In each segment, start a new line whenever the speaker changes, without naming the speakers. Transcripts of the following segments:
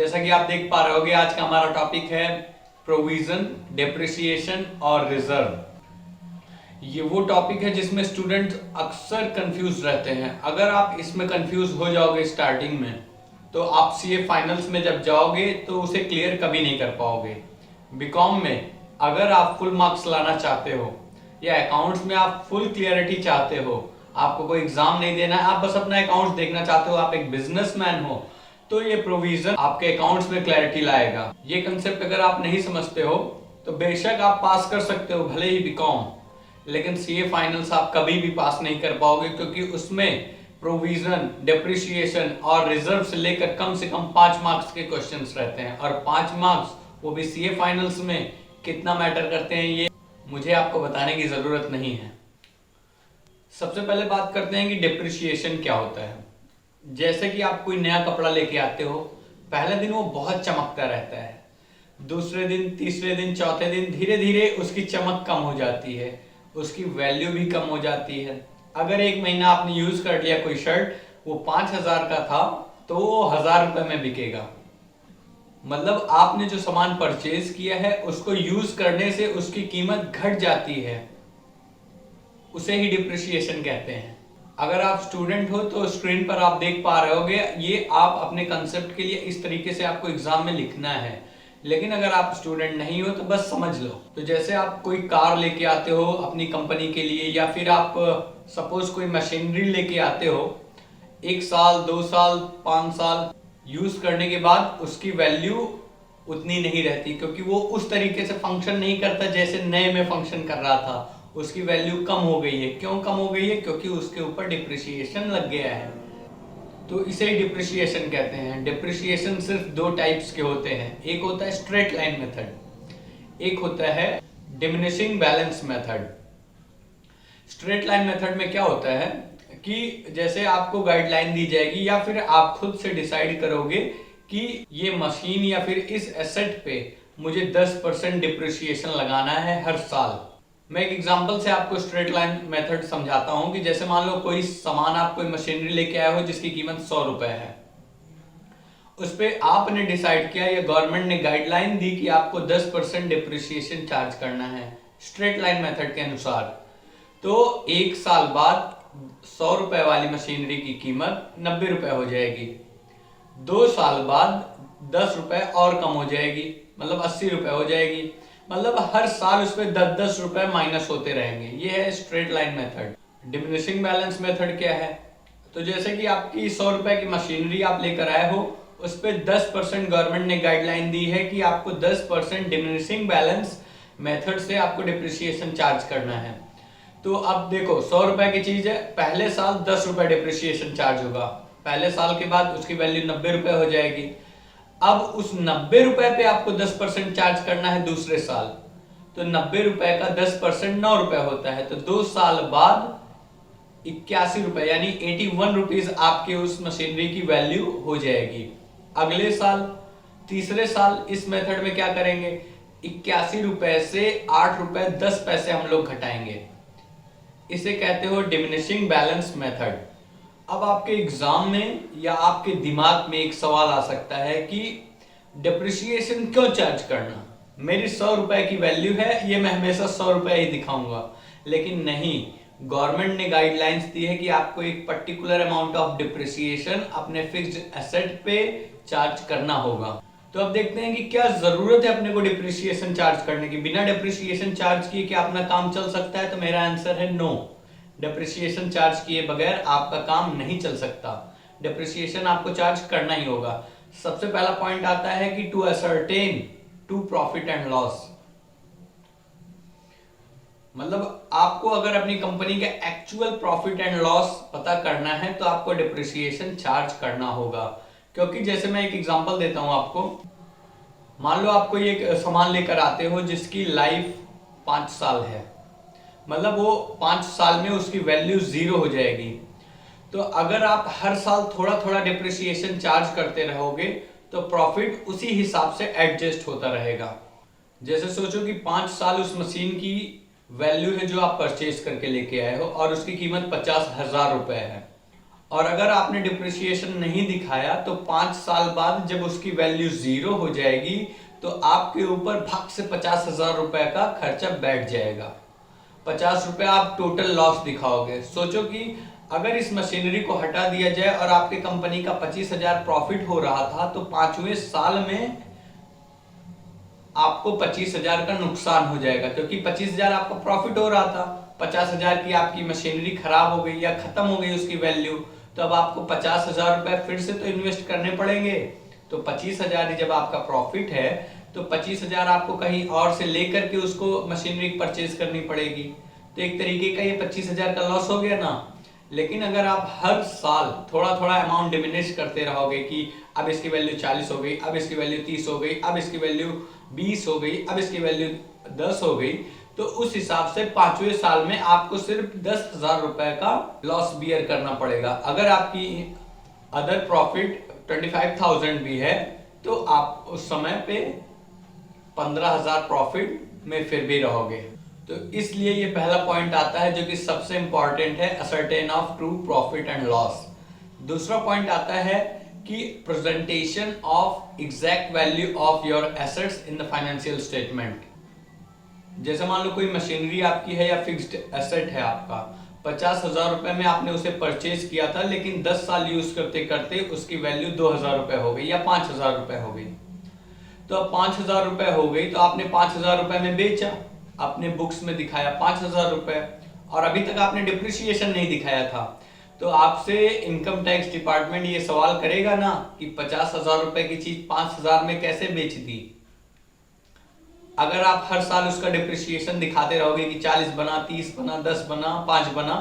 जैसा कि आप देख पा रहे होगे, आज का हमारा टॉपिक है प्रोविजन, डेप्रिसिएशन और रिजर्व। ये वो टॉपिक है जिसमें स्टूडेंट अक्सर कंफ्यूज रहते हैं। अगर आप इसमें कंफ्यूज हो जाओगे स्टार्टिंग में, तो आप सीए फाइनल्स में जब जाओगे तो उसे क्लियर कभी नहीं कर पाओगे। बीकॉम में अगर आप फुल मार्क्स लाना चाहते हो या अकाउंट्स में आप फुल क्लियरिटी चाहते हो, आपको कोई एग्जाम नहीं देना है, आप बस अपना अकाउंट्स देखना चाहते हो, आप एक बिजनेसमैन हो, तो ये प्रोविजन आपके अकाउंट्स में क्लैरिटी लाएगा। ये कंसेप्ट अगर आप नहीं समझते हो तो बेशक आप पास कर सकते हो, भले ही बीकॉम, लेकिन सीए फाइनल्स आप कभी भी पास नहीं कर पाओगे, क्योंकि उसमें प्रोविजन, डेप्रिसिएशन और रिजर्व से लेकर कम से कम 5 मार्क्स के क्वेश्चंस रहते हैं। और 5 मार्क्स वो भी सीए फाइनल्स में कितना मैटर करते हैं ये मुझे आपको बताने की जरूरत नहीं है। सबसे पहले बात करते हैं कि डेप्रिसिएशन क्या होता है। जैसे कि आप कोई नया कपड़ा लेके आते हो, पहले दिन वो बहुत चमकता रहता है, दूसरे दिन, तीसरे दिन, चौथे दिन धीरे धीरे उसकी चमक कम हो जाती है, उसकी वैल्यू भी कम हो जाती है। अगर एक महीना आपने यूज कर लिया कोई शर्ट, वो 5,000 का था तो वो 1,000 रुपए में बिकेगा। मतलब आपने जो सामान परचेज किया है उसको यूज करने से उसकी कीमत घट जाती है, उसे ही डिप्रिसिएशन कहते हैं। अगर आप स्टूडेंट हो तो स्क्रीन पर आप देख पा रहे होगे, ये आप अपने कंसेप्ट के लिए इस तरीके से आपको एग्जाम में लिखना है। लेकिन अगर आप स्टूडेंट नहीं हो तो बस समझ लो। तो जैसे आप कोई कार लेके आते हो अपनी कंपनी के लिए, या फिर आप सपोज कोई मशीनरी लेके आते हो, 1 साल, 2 साल, 5 साल यूज करने के बाद उसकी वैल्यू उतनी नहीं रहती, क्योंकि वो उस तरीके से फंक्शन नहीं करता जैसे नए में फंक्शन कर रहा था। उसकी वैल्यू कम हो गई है। क्यों कम हो गई है? क्योंकि उसके ऊपर डिप्रिसिएशन लग गया है। तो इसे ही डिप्रिसिएशन कहते हैं। डिप्रिसिएशन सिर्फ 2 टाइप्स के होते हैं। एक होता है स्ट्रेट लाइन मेथड, एक होता है diminishing balance method. Straight line method में क्या होता है कि जैसे आपको गाइडलाइन दी जाएगी या फिर आप खुद से डिसाइड करोगे कि ये मशीन या फिर इस एसेट पे मुझे 10% डिप्रिसिएशन लगाना है हर साल। मैं एक एग्जांपल से आपको स्ट्रेट लाइन मेथड समझाता हूं कि जैसे मान लो कोई सामान, आप कोई मशीनरी लेके आए हो जिसकी कीमत 100 रुपए है, उस पे आपने डिसाइड किया या गवर्नमेंट ने गाइडलाइन दी कि आपको 10% डिप्रिसिएशन चार्ज करना है स्ट्रेट लाइन मेथड के अनुसार। तो 1 साल बाद 100 रुपए वाली मशीनरी की कीमत 90 रुपए हो जाएगी। 2 साल बाद 10 रुपए और कम हो जाएगी, मतलब 80 रुपए हो जाएगी। मतलब हर साल उसमें 10-10 रुपए माइनस होते रहेंगे। ये है straight line method. Diminishing balance method क्या है? तो जैसे कि आपकी 100 रुपए की मशीनरी आप लेकर आए हो, उस पर 10% गवर्नमेंट ने गाइडलाइन दी है कि आपको 10% डिमिनिशिंग बैलेंस मेथड से आपको डिप्रिसिएशन चार्ज करना है। तो अब देखो, 100 रुपए की चीज है, पहले साल 10 रुपए डिप्रिसिएशन चार्ज होगा, पहले साल के बाद उसकी वैल्यू 90 रुपए हो जाएगी। अब उस 90 रुपए पे आपको 10% चार्ज करना है दूसरे साल, तो 90 रुपए का 10% 9 रुपए होता है। तो 2 साल बाद 81 रुपए यानी 81 रुपीज आपके उस मशीनरी की वैल्यू हो जाएगी। अगले साल, तीसरे साल इस मेथड में क्या करेंगे, 81 रुपए से 8 रुपए 10 पैसे हम लोग घटाएंगे। इसे कहते हो डिमिनिशिंग बैलेंस मेथड। अब आपके एग्जाम में या आपके दिमाग में एक सवाल आ सकता है कि डिप्रिसिएशन क्यों चार्ज करना, मेरी 100 रुपए की वैल्यू है, ये मैं हमेशा 100 रुपए ही दिखाऊंगा। लेकिन नहीं, गवर्नमेंट ने गाइडलाइंस दी है कि आपको एक पर्टिकुलर अमाउंट ऑफ डिप्रिसिएशन अपने फिक्स्ड एसेट पे चार्ज करना होगा। तो अब देखते हैं कि क्या जरूरत है अपने को डिप्रिसिएशन चार्ज करने की। बिना डिप्रिसिएशन चार्ज किए क्या अपना काम चल सकता है? तो मेरा आंसर है नो। डिप्रिसिएशन चार्ज किए बगैर आपका काम नहीं चल सकता। डिप्रिसिएशन आपको चार्ज करना ही होगा। सबसे पहला पॉइंट आता है कि to ascertain to profit and loss. मतलब आपको अगर अपनी कंपनी का एक्चुअल प्रॉफिट एंड लॉस पता करना है तो आपको डिप्रिसिएशन चार्ज करना होगा। क्योंकि जैसे मैं एक एग्जांपल देता हूं आपको, मान लो आप कोई एक सामान लेकर आते हो जिसकी लाइफ 5 साल है, मतलब वो 5 साल में उसकी वैल्यू 0 हो जाएगी। तो अगर आप हर साल थोड़ा थोड़ा डिप्रिसिएशन चार्ज करते रहोगे तो प्रॉफिट उसी हिसाब से एडजस्ट होता रहेगा। जैसे सोचो कि 5 साल उस मशीन की वैल्यू है जो आप परचेज करके लेके आए हो और उसकी कीमत 50,000 रुपए है। और अगर आपने डिप्रिसिएशन नहीं दिखाया तो 5 साल बाद जब उसकी वैल्यू 0 हो जाएगी तो आपके ऊपर भग से 50,000 रुपए का खर्चा बैठ जाएगा। 50 रुपए आप टोटल लॉस दिखाओगे। सोचो कि अगर इस मशीनरी को हटा दिया जाए और आपके कंपनी का 25,000 प्रॉफिट हो रहा था तो 5वें साल में आपको 25,000 का नुकसान हो जाएगा, क्योंकि 25,000 आपका प्रॉफिट हो रहा था, 50,000 की आपकी मशीनरी खराब हो गई या खत्म हो गई उसकी वैल्यू, तो अब आपको 50,000 रुपए फिर से तो इन्वेस्ट करने पड़ेंगे। तो 25,000 जब आपका प्रॉफिट है तो 25,000 आपको कहीं और से लेकर के उसको मशीनरी परचेज करनी पड़ेगी। तो एक तरीके का ये 25,000 का लॉस हो गया ना। लेकिन अगर आप हर साल थोड़ा थोड़ा अमाउंट डिमिनिश करते रहोगे कि अब इसकी वैल्यू 40 हो गई, अब इसकी वैल्यू 30 हो गई, अब इसकी वैल्यू 20 हो गई, अब इसकी वैल्यू 10 हो गई, तो उस हिसाब से 5वें साल में आपको सिर्फ 10,000 रुपए का लॉस बियर करना पड़ेगा। अगर आपकी अदर प्रॉफिट 25,000 भी है तो आप उस समय पे 15,000 प्रॉफिट में फिर भी रहोगे। तो इसलिए ये पहला पॉइंट आता है जो कि सबसे इंपॉर्टेंट है, ascertain of true profit and loss. दूसरा पॉइंट आता है कि presentation of exact value of your assets in the financial statement. जैसे मान लो कोई मशीनरी आपकी है या फिक्स्ड एसेट है आपका, 50,000 रुपए में आपने उसे परचेज किया था, लेकिन 10 साल यूज करते करते उसकी वैल्यू 2,000 रुपए हो गई या 5,000 रुपए हो गई। तो अब 5,000 रुपए हो गई तो आपने 5,000 रुपए में बेचा, अपने बुक्स में दिखाया 5,000 रुपए, और अभी तक आपने डिप्रिसिएशन नहीं दिखाया था। तो आपसे इनकम टैक्स डिपार्टमेंट ये सवाल करेगा ना कि 50,000 रुपए की चीज 5,000 में कैसे बेच दी। अगर आप हर साल उसका डिप्रिसिएशन दिखाते रहोगे कि 40 बना, 30 बना, 10 बना, 5 बना,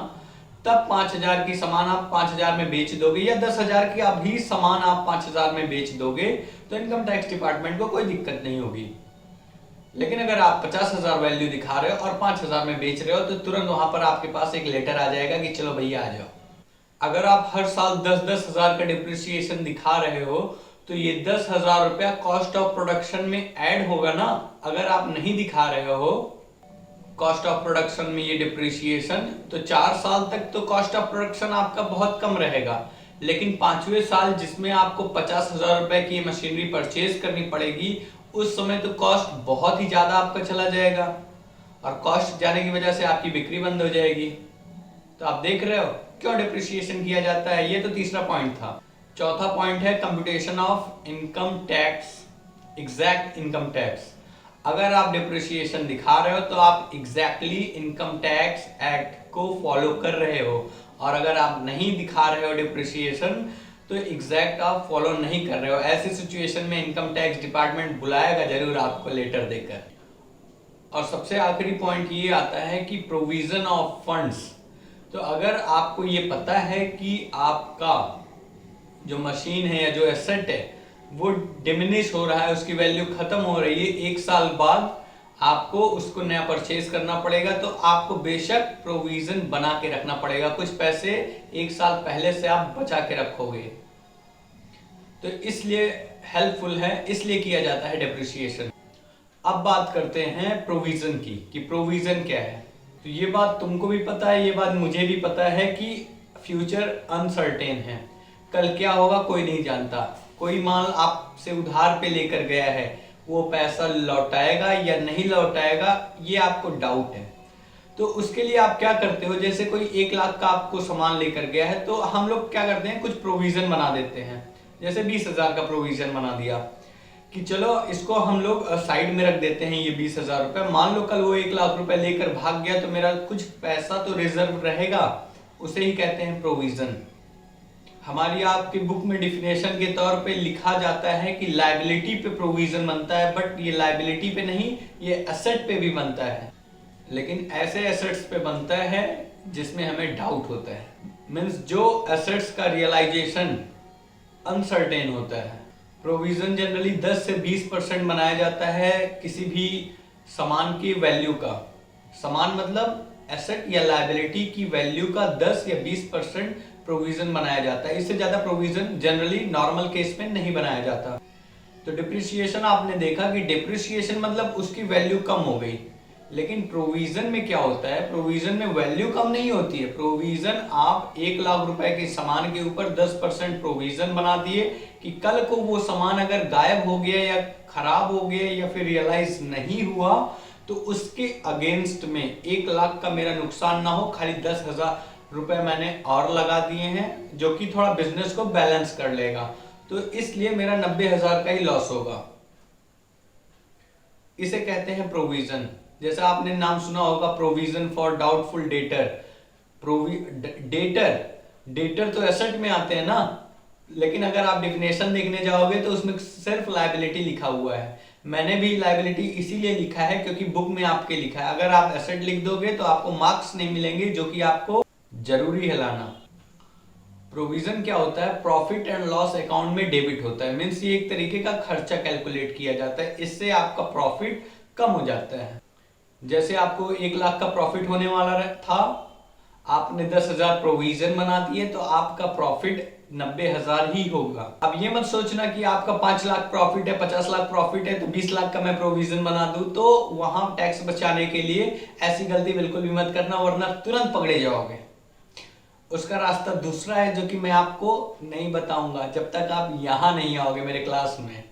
तब 5,000 की सामान आप 5,000 में बेच दोगे, या 10,000 की अभी सामान आप 5,000 में बेच दोगे तो इनकम टैक्स डिपार्टमेंट को कोई दिक्कत नहीं होगी। लेकिन अगर आप 50,000 वैल्यू दिखा रहे हो और 5,000 में बेच रहे हो तो तुरंत वहां पर आपके पास एक लेटर आ जाएगा कि चलो भैया आ जाओ। अगर आप हर साल 10-10 हजार का डिप्रिसिएशन दिखा रहे हो तो ये 10,000 रुपया कॉस्ट ऑफ प्रोडक्शन में ऐड होगा ना। अगर आप नहीं दिखा रहे हो कॉस्ट ऑफ प्रोडक्शन में ये डिप्रिसिएशन, तो 4 साल तक तो कॉस्ट ऑफ प्रोडक्शन आपका बहुत कम रहेगा, लेकिन 5वें साल जिसमें आपको 50,000 रुपए की मशीनरी परचेज करनी पड़ेगी, उस समय तो कॉस्ट बहुत ही ज्यादा आपका चला जाएगा, और कॉस्ट जाने की वजह से आपकी बिक्री बंद हो जाएगी। तो आप देख रहे हो क्यों डिप्रिसिएशन किया जाता है। ये तो तीसरा पॉइंट था। चौथा पॉइंट है computation of income tax, exact income tax. अगर आप डिप्रिसिएशन दिखा रहे हो तो आप एग्जैक्टली इनकम टैक्स एक्ट को फॉलो कर रहे हो, और अगर आप नहीं दिखा रहे हो डिप्रिसिएशन तो एग्जैक्ट आप फॉलो नहीं कर रहे हो। ऐसी सिचुएशन में इनकम टैक्स डिपार्टमेंट बुलाएगा जरूर आपको लेटर देकर। और सबसे आखिरी पॉइंट ये आता है कि प्रोविजन ऑफ फंड्स। तो अगर आपको ये पता है कि आपका जो मशीन है या जो एसेट है वो डिमिनिश हो रहा है, उसकी वैल्यू खत्म हो रही है, 1 साल बाद आपको उसको नया परचेज करना पड़ेगा, तो आपको बेशक प्रोविजन बना के रखना पड़ेगा। कुछ पैसे 1 साल पहले से आप बचा के रखोगे, तो इसलिए हेल्पफुल है, इसलिए किया जाता है डिप्रिसिएशन। अब बात करते हैं प्रोविजन की कि प्रोविजन क्या है। तो ये बात तुमको भी पता है, ये बात मुझे भी पता है कि फ्यूचर अनसर्टेन है, कल क्या होगा कोई नहीं जानता। कोई माल आपसे उधार पे लेकर गया है, वो पैसा लौटाएगा या नहीं लौटाएगा ये आपको डाउट है। तो उसके लिए आप क्या करते हो, जैसे कोई 1 लाख का आपको सामान लेकर गया है तो हम लोग क्या करते हैं, कुछ प्रोविजन बना देते हैं। जैसे 20,000 का प्रोविजन बना दिया कि चलो इसको हम लोग साइड में रख देते हैं, ये 20,000 रुपए। मान लो कल वो 1 लाख रुपए लेकर भाग गया तो मेरा कुछ पैसा तो रिजर्व रहेगा, उसे ही कहते हैं प्रोविजन। हमारी आपकी बुक में डिफिनेशन के तौर पे लिखा जाता है कि लायबिलिटी पे प्रोविजन बनता है, बट ये लायबिलिटी पे नहीं, ये एसेट पे भी बनता है। लेकिन ऐसे एसेट्स पे बनता है जिसमें हमें डाउट होता है, मींस जो एसेट्स का रियलाइजेशन अनसर्टेन होता है। प्रोविजन जनरली 10 से 20% बनाया जाता है किसी भी सामान की वैल्यू का। सामान मतलब एसेट या लायबिलिटी की वैल्यू का 10 या 20% प्रोविजन बनाया जाता है। इससे ज्यादा प्रोविजन जनरली नॉर्मल केस में नहीं बनाया जाता। तो डिप्रिसिएशन आपने देखा कि डिप्रिसिएशन मतलब उसकी वैल्यू कम हो गई, लेकिन प्रोविजन में क्या होता है, प्रोविजन में वैल्यू कम नहीं होती है। प्रोविजन आप 1 लाख रुपए के सामान के ऊपर 10% प्रोविजन बना दिए कि कल को वो सामान अगर गायब हो गया या खराब हो गया या फिर रियलाइज नहीं हुआ तो उसके अगेंस्ट में 1 लाख का मेरा नुकसान ना हो, खाली 10,000 रुपए मैंने और लगा दिए हैं जो कि थोड़ा बिजनेस को बैलेंस कर लेगा, तो इसलिए मेरा 90,000 का ही लॉस होगा। इसे कहते हैं प्रोविजन। जैसा आपने नाम सुना होगा provision for doubtful debtor. Debtor तो एसेट में आते हैं ना, लेकिन अगर आप डेफिनेशन देखने जाओगे तो उसमें सिर्फ लायबिलिटी लिखा हुआ है। मैंने भी लायबिलिटी इसीलिए लिखा है क्योंकि बुक में आपके लिखा है। अगर आप एसेट लिख दोगे तो आपको मार्क्स नहीं मिलेंगे, जो कि आपको जरूरी है लाना। प्रोविजन क्या होता है, प्रॉफिट एंड लॉस अकाउंट में डेबिट होता है। मीन्स ये एक तरीके का खर्चा कैलकुलेट किया जाता है, इससे आपका प्रॉफिट कम हो जाता है। जैसे आपको 1 लाख का प्रॉफिट होने वाला था, आपने 10,000 प्रोविजन बना दिए तो आपका प्रॉफिट 90,000 ही होगा। अब ये मत सोचना कि आपका 5 लाख प्रॉफिट है, 50 लाख प्रॉफिट है तो 20 लाख का मैं प्रोविजन बना दूं, तो वहां टैक्स बचाने के लिए ऐसी गलती बिल्कुल भी मत करना, वरना तुरंत पकड़े जाओगे। उसका रास्ता दूसरा है जो कि मैं आपको नहीं बताऊंगा जब तक आप यहां नहीं आओगे मेरे क्लास में।